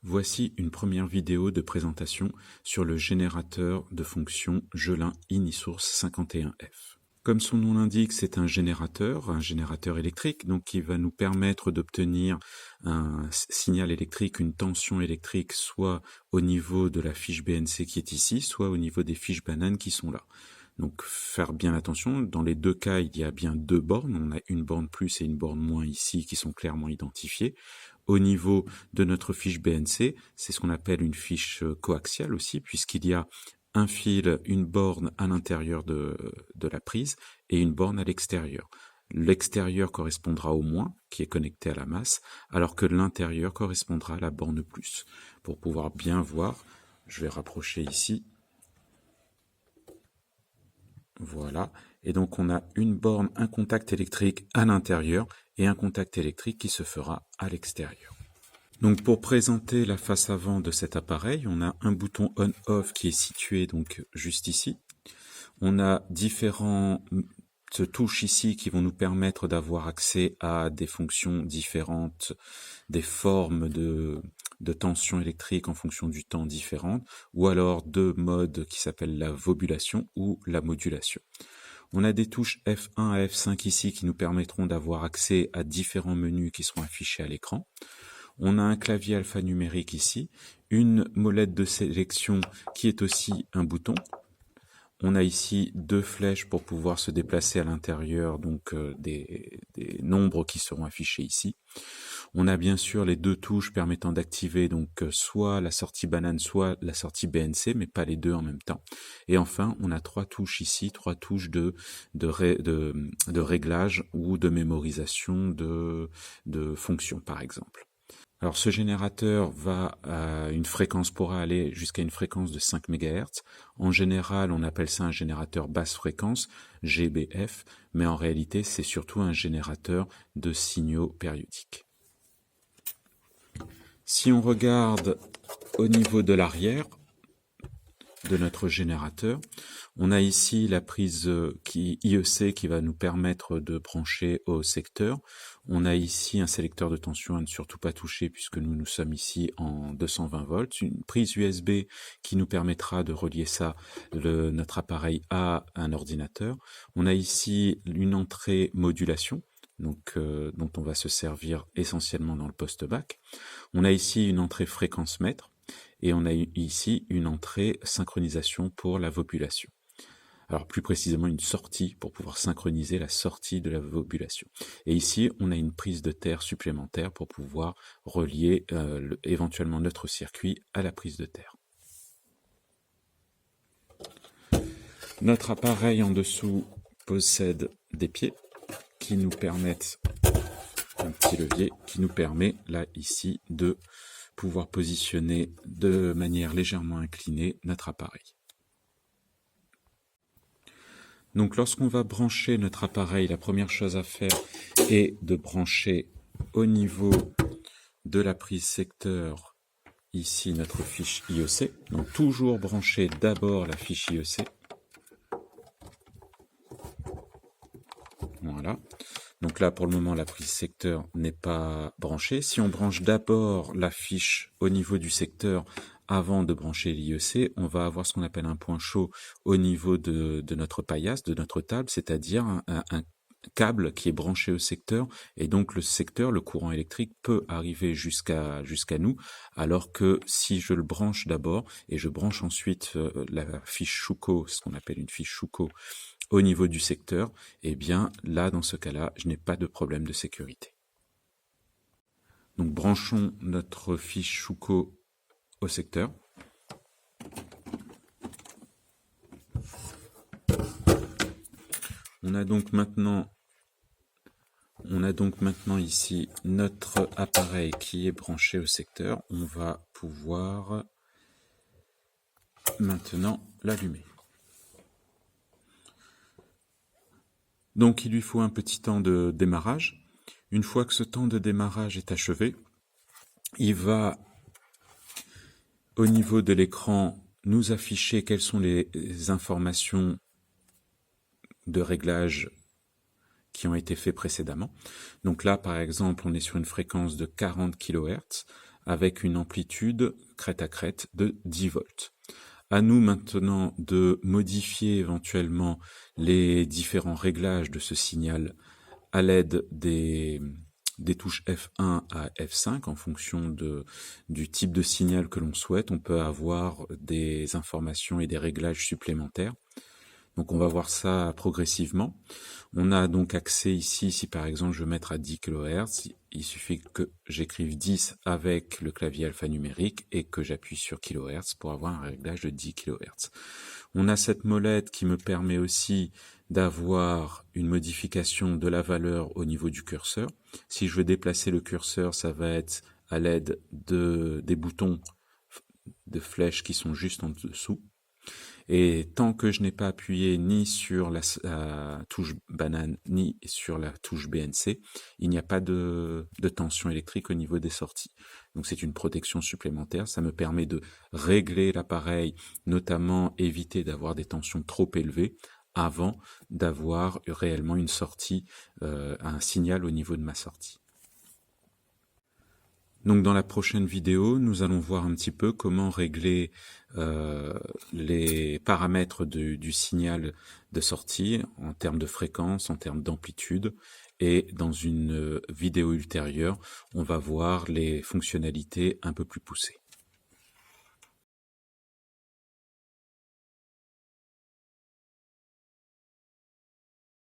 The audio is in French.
Voici une première vidéo de présentation sur le générateur de fonction Jelin Inisource 51F. Comme son nom l'indique, c'est un générateur électrique, donc qui va nous permettre d'obtenir un signal électrique, une tension électrique, soit au niveau de la fiche BNC qui est ici, soit au niveau des fiches bananes qui sont là. Donc faire bien attention, dans les deux cas, il y a bien deux bornes, on a une borne plus et une borne moins ici qui sont clairement identifiées. Au niveau de notre fiche BNC, c'est ce qu'on appelle une fiche coaxiale aussi, puisqu'il y a un fil, une borne à l'intérieur de la prise et une borne à l'extérieur. L'extérieur correspondra au moins, qui est connecté à la masse, alors que l'intérieur correspondra à la borne plus. Pour pouvoir bien voir, je vais rapprocher ici. Voilà. Et donc on a une borne, un contact électrique à l'intérieur et un contact électrique qui se fera à l'extérieur. Donc pour présenter la face avant de cet appareil, on a un bouton on-off qui est situé donc juste ici. On a différentes touches ici qui vont nous permettre d'avoir accès à des fonctions différentes, des formes de tension électrique en fonction du temps différentes, ou alors deux modes qui s'appellent la vobulation ou la modulation. On a des touches F1 à F5 ici qui nous permettront d'avoir accès à différents menus qui seront affichés à l'écran. On a un clavier alphanumérique ici, une molette de sélection qui est aussi un bouton. On a ici deux flèches pour pouvoir se déplacer à l'intérieur, donc des nombres qui seront affichés ici. On a bien sûr les deux touches permettant d'activer donc soit la sortie banane, soit la sortie BNC, mais pas les deux en même temps. Et enfin, on a trois touches ici, trois touches de réglage ou de mémorisation de fonctions, par exemple. Alors ce générateur va à une fréquence, pourra aller jusqu'à une fréquence de 5 MHz. En général, on appelle ça un générateur basse fréquence, GBF, mais en réalité, c'est surtout un générateur de signaux périodiques. Si on regarde au niveau de l'arrière de notre générateur, on a ici la prise IEC qui va nous permettre de brancher au secteur. On a ici un sélecteur de tension à ne surtout pas toucher puisque nous sommes ici en 220 volts. Une prise USB qui nous permettra de relier ça, notre appareil à un ordinateur. On a ici une entrée modulation, donc dont on va se servir essentiellement dans le post-bac. On a ici une entrée fréquence mètre et on a ici une entrée synchronisation pour la vobulation. Alors plus précisément une sortie pour pouvoir synchroniser la sortie de la vobulation. Et ici, on a une prise de terre supplémentaire pour pouvoir relier éventuellement notre circuit à la prise de terre. Notre appareil en dessous possède des pieds qui nous permettent, un petit levier qui nous permet là ici de pouvoir positionner de manière légèrement inclinée notre appareil. Donc lorsqu'on va brancher notre appareil, la première chose à faire est de brancher au niveau de la prise secteur ici notre fiche IEC. Donc toujours brancher d'abord la fiche IEC. Voilà. Donc là, pour le moment, la prise secteur n'est pas branchée. Si on branche d'abord la fiche au niveau du secteur avant de brancher l'IEC, on va avoir ce qu'on appelle un point chaud au niveau de notre paillasse, de notre table, c'est-à-dire un câble qui est branché au secteur, et donc le secteur, le courant électrique peut arriver jusqu'à nous, alors que si je le branche d'abord et je branche ensuite la fiche Schuko, ce qu'on appelle une fiche Schuko, au niveau du secteur, eh bien là, dans ce cas-là, je n'ai pas de problème de sécurité. Donc branchons notre fiche Schuko au secteur. On a donc maintenant ici notre appareil qui est branché au secteur. On va pouvoir maintenant l'allumer. Donc il lui faut un petit temps de démarrage. Une fois que ce temps de démarrage est achevé, il va au niveau de l'écran nous afficher quelles sont les informations de réglage qui ont été faits précédemment. Donc là, par exemple, on est sur une fréquence de 40 kHz avec une amplitude crête à crête de 10 volts. À nous maintenant de modifier éventuellement les différents réglages de ce signal à l'aide des touches F1 à F5 en fonction du type de signal que l'on souhaite. On peut avoir des informations et des réglages supplémentaires. Donc on va voir ça progressivement. On a donc accès ici, si par exemple je veux mettre à 10 kHz, il suffit que j'écrive 10 avec le clavier alphanumérique et que j'appuie sur kHz pour avoir un réglage de 10 kHz. On a cette molette qui me permet aussi d'avoir une modification de la valeur au niveau du curseur. Si je veux déplacer le curseur, ça va être à l'aide des boutons de flèches qui sont juste en dessous. Et tant que je n'ai pas appuyé ni sur la touche banane ni sur la touche BNC, il n'y a pas de tension électrique au niveau des sorties. Donc c'est une protection supplémentaire, ça me permet de régler l'appareil, notamment éviter d'avoir des tensions trop élevées avant d'avoir réellement une sortie, un signal au niveau de ma sortie. Donc dans la prochaine vidéo, nous allons voir un petit peu comment régler les paramètres du signal de sortie en termes de fréquence, en termes d'amplitude. Et dans une vidéo ultérieure, on va voir les fonctionnalités un peu plus poussées.